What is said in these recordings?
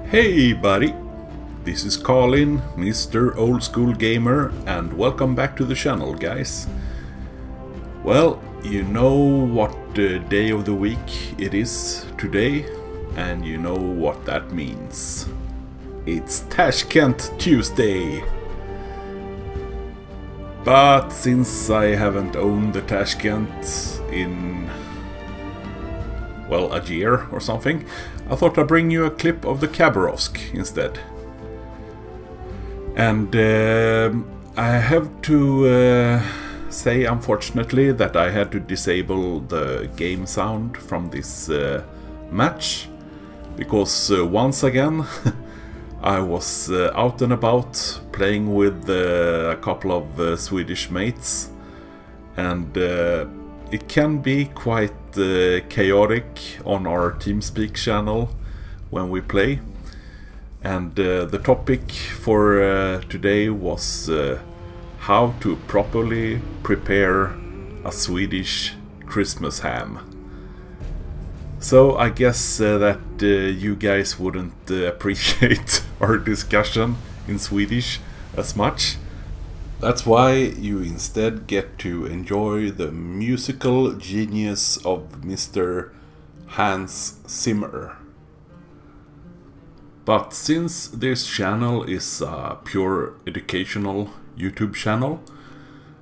Hey buddy, this is Collin, Mr. Old School Gamer, and welcome back to the channel, guys. Well, you know what day of the week it is today, and you know what that means. It's Tashkent Tuesday! But since I haven't owned the Tashkent in, well, a year or something, I thought I'd bring you a clip of the Khabarovsk instead. And I have to say, unfortunately, that I had to disable the game sound from this match, because once again I was out and about playing with a couple of Swedish mates, and it can be quite chaotic on our TeamSpeak channel when we play. And the topic for today was how to properly prepare a Swedish Christmas ham. So I guess that you guys wouldn't appreciate our discussion in Swedish as much. That's why you instead get to enjoy the musical genius of Mr. Hans Zimmer. But since this channel is a pure educational YouTube channel,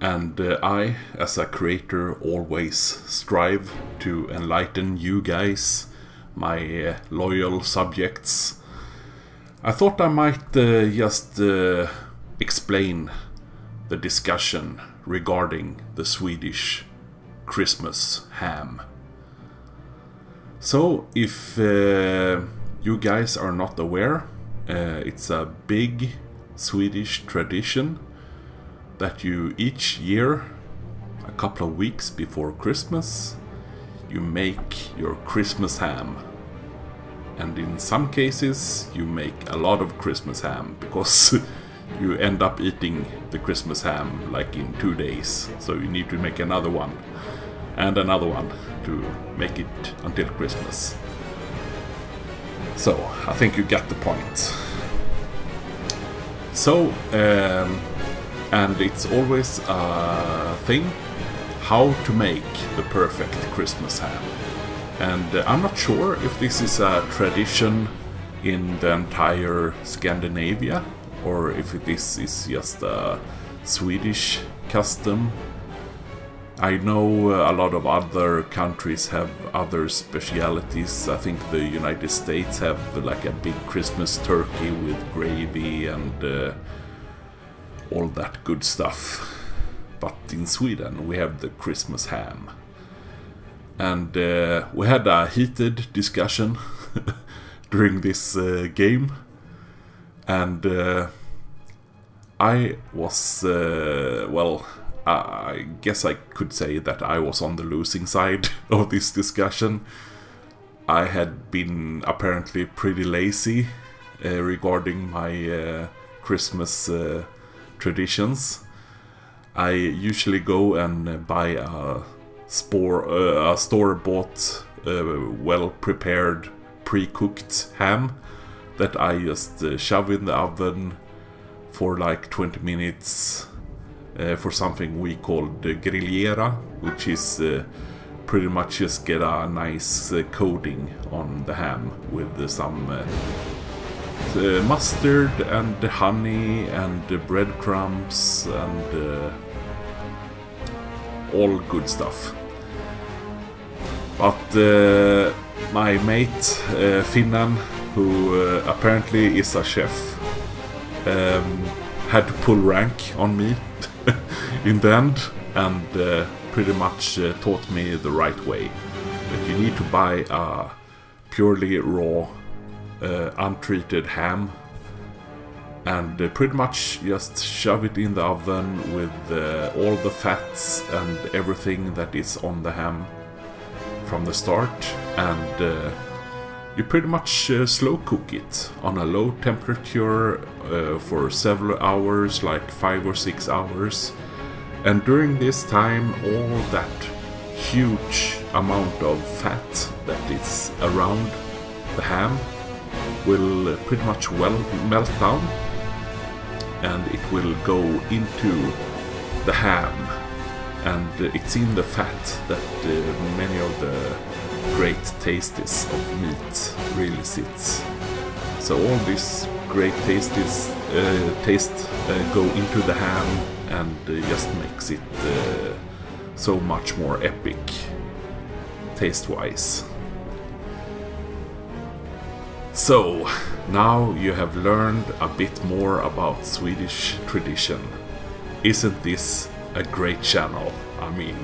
and I, as a creator, always strive to enlighten you guys, my loyal subjects, I thought I might just explain the discussion regarding the Swedish Christmas ham. So, if you guys are not aware, it's a big Swedish tradition that you each year, a couple of weeks before Christmas, you make your Christmas ham. And in some cases you make a lot of Christmas ham, because you end up eating the Christmas ham like in 2 days. So you need to make another one and another one to make it until Christmas. So I think you get the point. So and it's always a thing how to make the perfect Christmas ham. And I'm not sure if this is a tradition in the entire Scandinavia, or if this is just a Swedish custom. I know a lot of other countries have other specialities. I think the United States have like a big Christmas turkey with gravy and all that good stuff. But in Sweden we have the Christmas ham. And we had a heated discussion during this game. And I was, well, I guess I could say that I was on the losing side of this discussion. I had been apparently pretty lazy regarding my Christmas traditions. I usually go and buy a store-bought, well-prepared, pre-cooked ham that I just shove in the oven for like 20 minutes for something we call grillera, which is pretty much just get a nice coating on the ham with some mustard and honey and breadcrumbs and all good stuff. But my mate Finnan, who apparently is a chef, had to pull rank on me in the end, and pretty much taught me the right way. That you need to buy a purely raw, untreated ham, and pretty much just shove it in the oven with all the fats and everything that is on the ham from the start, and you pretty much slow cook it on a low temperature for several hours, like 5 or 6 hours. And during this time, all that huge amount of fat that is around the ham will pretty much melt down, and it will go into the ham, and it's in the fat that many of the great tastes of meat really sits. So all this great taste go into the ham, and just makes it so much more epic taste-wise. So now you have learned a bit more about Swedish tradition. Isn't this a great channel? I mean,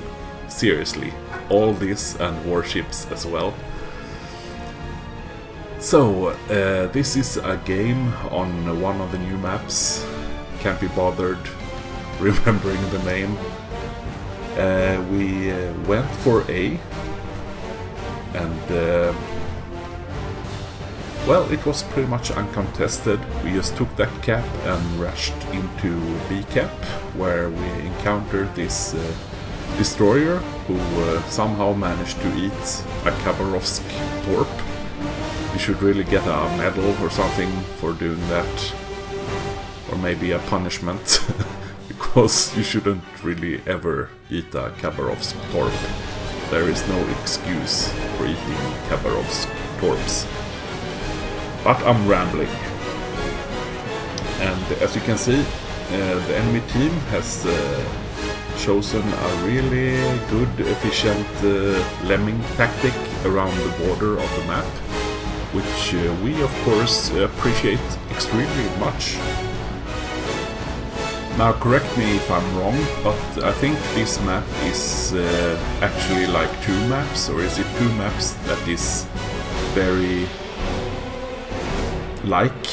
seriously, all this and Warships as well. So, this is a game on one of the new maps. Can't be bothered remembering the name. We went for A, and well, it was pretty much uncontested. We just took that cap and rushed into B cap, where we encountered this destroyer who somehow managed to eat a Khabarovsk torp. You should really get a medal or something for doing that, or maybe a punishment, because you shouldn't really ever eat a Khabarovsk torp. There is no excuse for eating Khabarovsk torps. But I'm rambling. And as you can see, the enemy team has chosen a really good, efficient lemming tactic around the border of the map, which we of course appreciate extremely much. Now correct me if I'm wrong, but I think this map is actually like 2 maps, or is it 2 maps that is very like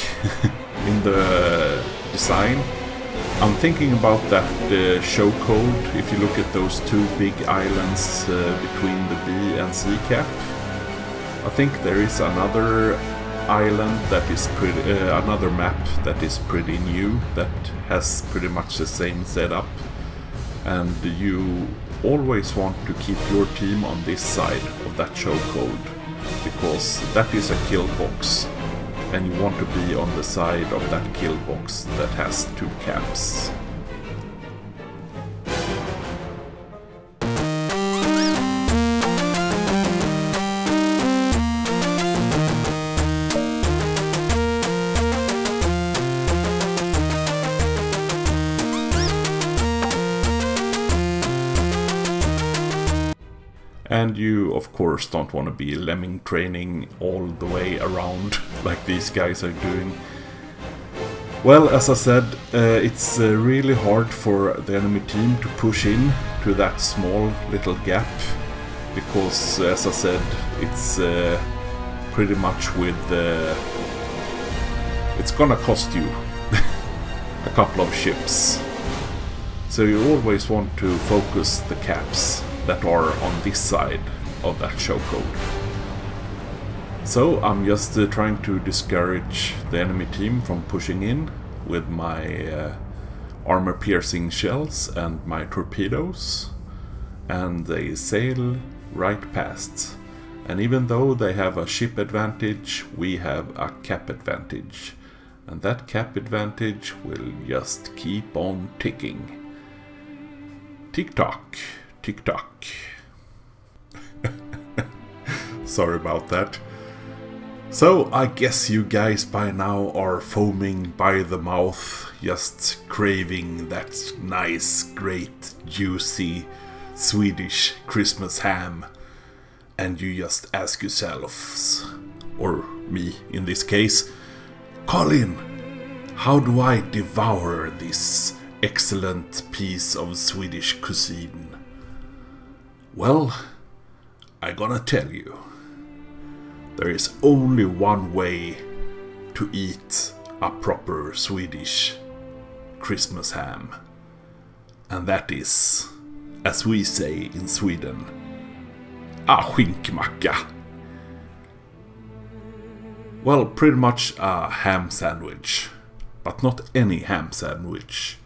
in the design? I'm thinking about that show code. If you look at those 2 big islands between the B and C cap, I think there is another island that is pretty, another map that is pretty new, that has pretty much the same setup, and you always want to keep your team on this side of that show code, because that is a kill box, and you want to be on the side of that kill box that has 2 caps. And you, of course, don't want to be lemming training all the way around like these guys are doing. Well, as I said, it's really hard for the enemy team to push in to that small little gap, because, as I said, it's pretty much with... it's gonna cost you a couple of ships. So you always want to focus the caps that are on this side of that show code. So I'm just trying to discourage the enemy team from pushing in with my armor-piercing shells and my torpedoes, and they sail right past. And even though they have a ship advantage, we have a cap advantage, and that cap advantage will just keep on ticking. Tick-tock. Tick-tock. Sorry about that. So, I guess you guys by now are foaming by the mouth, just craving that nice, great, juicy Swedish Christmas ham. And you just ask yourselves, or me in this case, Collin, how do I devour this excellent piece of Swedish cuisine? Well, I'm gonna tell you. There is only one way to eat a proper Swedish Christmas ham. And that is, as we say in Sweden, a skinkmacka. Well, pretty much a ham sandwich. But not any ham sandwich.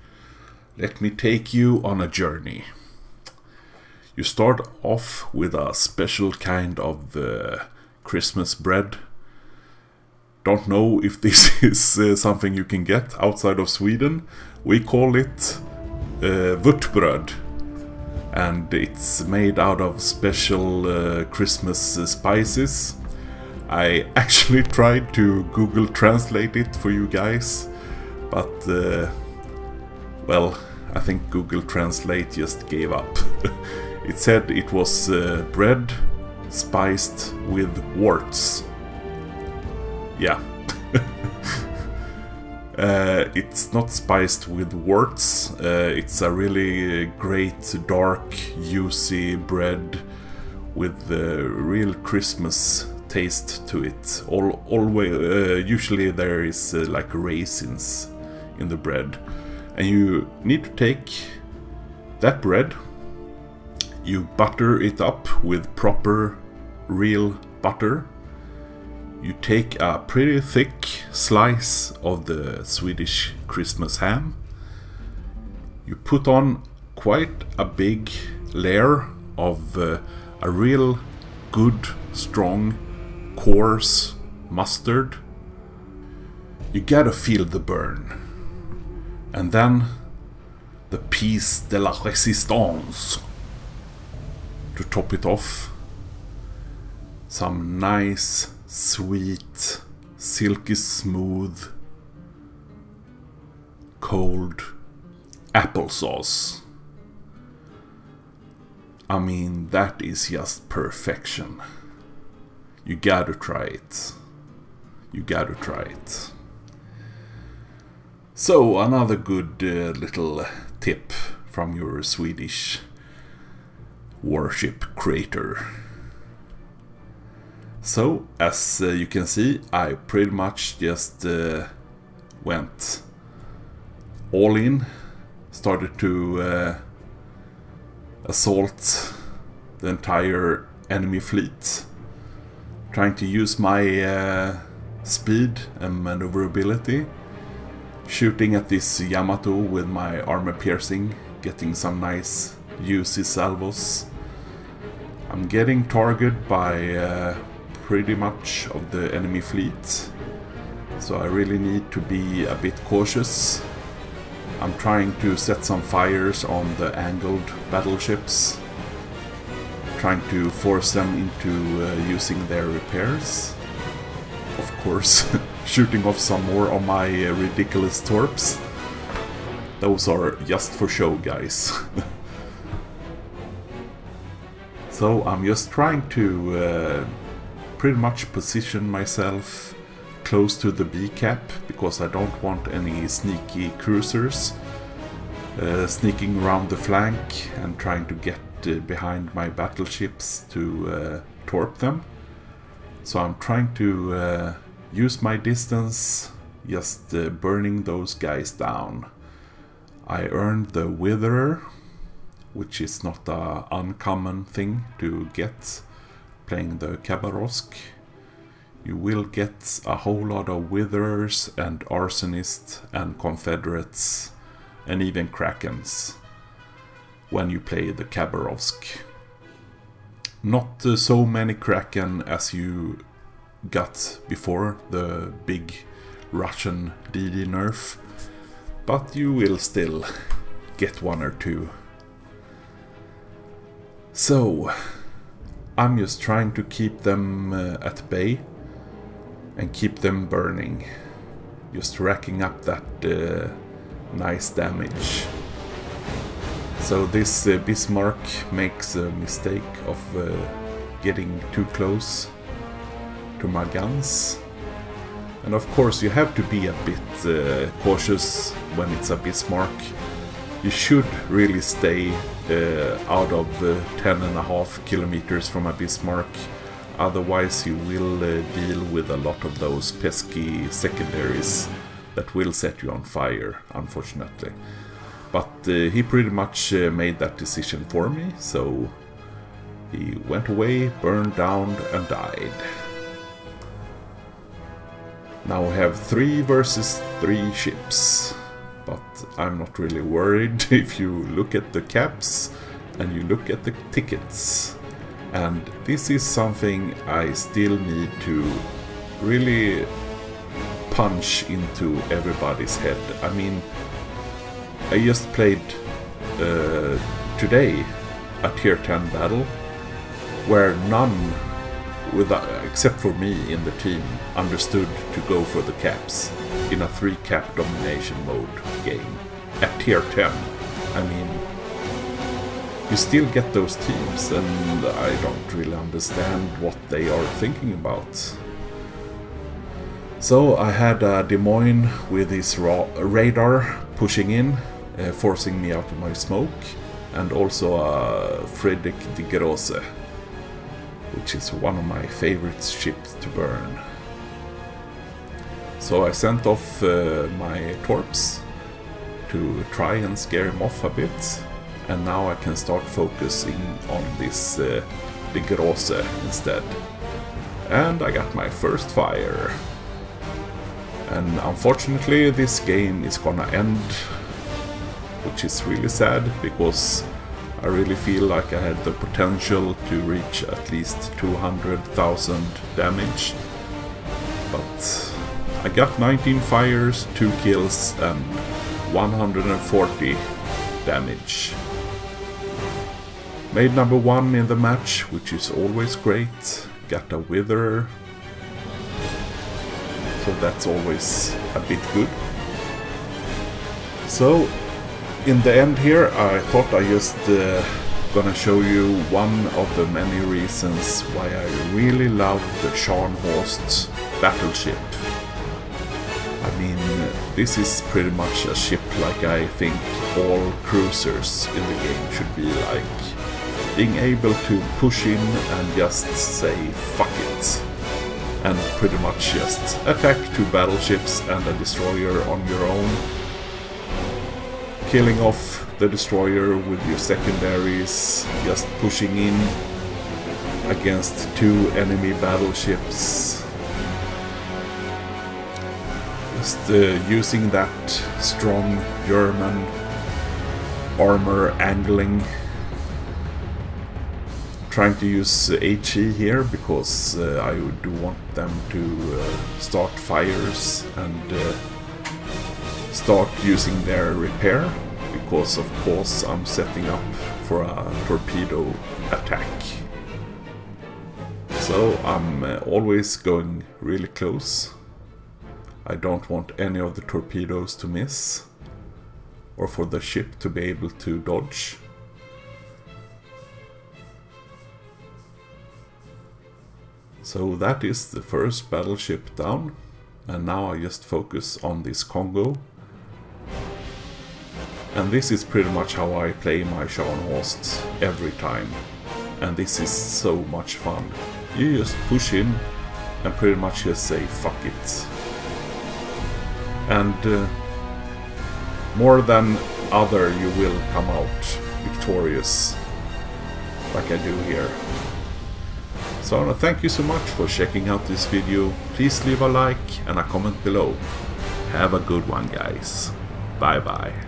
Let me take you on a journey. You start off with a special kind of Christmas bread. don't know if this is something you can get outside of Sweden. We call it vörtbröd, and it's made out of special Christmas spices. I actually tried to Google translate it for you guys, but well, I think Google Translate just gave up. It said it was bread spiced with warts. Yeah. It's not spiced with warts. It's a really great dark juicy bread with real Christmas taste to it. Usually there is like raisins in the bread, and you need to take that bread, you butter it up with proper real butter. You take a pretty thick slice of the Swedish Christmas ham. You put on quite a big layer of a real good, strong, coarse mustard. You gotta feel the burn. And then the piece de la résistance to top it off. Some nice, sweet, silky smooth, cold applesauce. I mean, that is just perfection. You gotta try it. You gotta try it. So, another good little tip from your Swedish warship creator. So, as you can see, I pretty much just went all in, started to assault the entire enemy fleet, trying to use my speed and maneuverability, shooting at this Yamato with my armor piercing, getting some nice juicy salvos. I'm getting targeted by pretty much of the enemy fleet, so I really need to be a bit cautious. I'm trying to set some fires on the angled battleships, trying to force them into using their repairs. Of course, shooting off some more of my ridiculous torps. Those are just for show, guys. So I'm just trying to pretty much position myself close to the B cap, because I don't want any sneaky cruisers sneaking around the flank and trying to get behind my battleships to torp them. So I'm trying to use my distance, just burning those guys down. I earned the Witherer, which is not an uncommon thing to get playing the Khabarovsk. You will get a whole lot of Witherers and Arsonists and Confederates and even Krakens when you play the Khabarovsk. Not so many Kraken as you got before the big Russian DD nerf, but you will still get one or two. So, I'm just trying to keep them at bay and keep them burning, just racking up that nice damage. So this Bismarck makes a mistake of getting too close to my guns. And of course you have to be a bit cautious when it's a Bismarck. You should really stay out of 10.5 kilometers from a Bismarck, otherwise you will deal with a lot of those pesky secondaries that will set you on fire, unfortunately. But he pretty much made that decision for me, so he went away, burned down and died. Now we have 3 versus 3 ships, but I'm not really worried if you look at the caps and you look at the tickets. And this is something I still need to really punch into everybody's head. I mean, I just played today a tier 10 battle where none, except for me in the team, understood to go for the caps in a 3-cap domination mode game at tier 10. I mean, you still get those teams, and I don't really understand what they are thinking about. So I had Des Moines with his radar pushing in, forcing me out of my smoke, and also Friedrich de Grosse, which is one of my favorite ships to burn. So I sent off my torps to try and scare him off a bit, and now I can start focusing on this de Grosse instead. And I got my first fire. And unfortunately this game is gonna end, which is really sad, because I really feel like I had the potential to reach at least 200,000 damage. But I got 19 fires, 2 kills and 140 damage. Made number 1 in the match, which is always great. Got a wither, so that's always a bit good. So in the end here, I thought I just gonna show you one of the many reasons why I really love the Scharnhorst battleship. I mean, this is pretty much a ship like I think all cruisers in the game should be like. Being able to push in and just say fuck it. And pretty much just attack 2 battleships and a destroyer on your own. Killing off the destroyer with your secondaries, just pushing in against 2 enemy battleships. Just using that strong German armor angling. Trying to use HE here because I do want them to start fires and start using their repair, because of course I'm setting up for a torpedo attack. So I'm always going really close. I don't want any of the torpedoes to miss, or for the ship to be able to dodge. So that is the first battleship down, and now I just focus on this Congo. And this is pretty much how I play my Scharnhorst every time, and this is so much fun. You just push in and pretty much just say fuck it. And more than other you will come out victorious, like I do here. So I want to thank you so much for checking out this video. Please leave a like and a comment below. Have a good one, guys. Bye bye.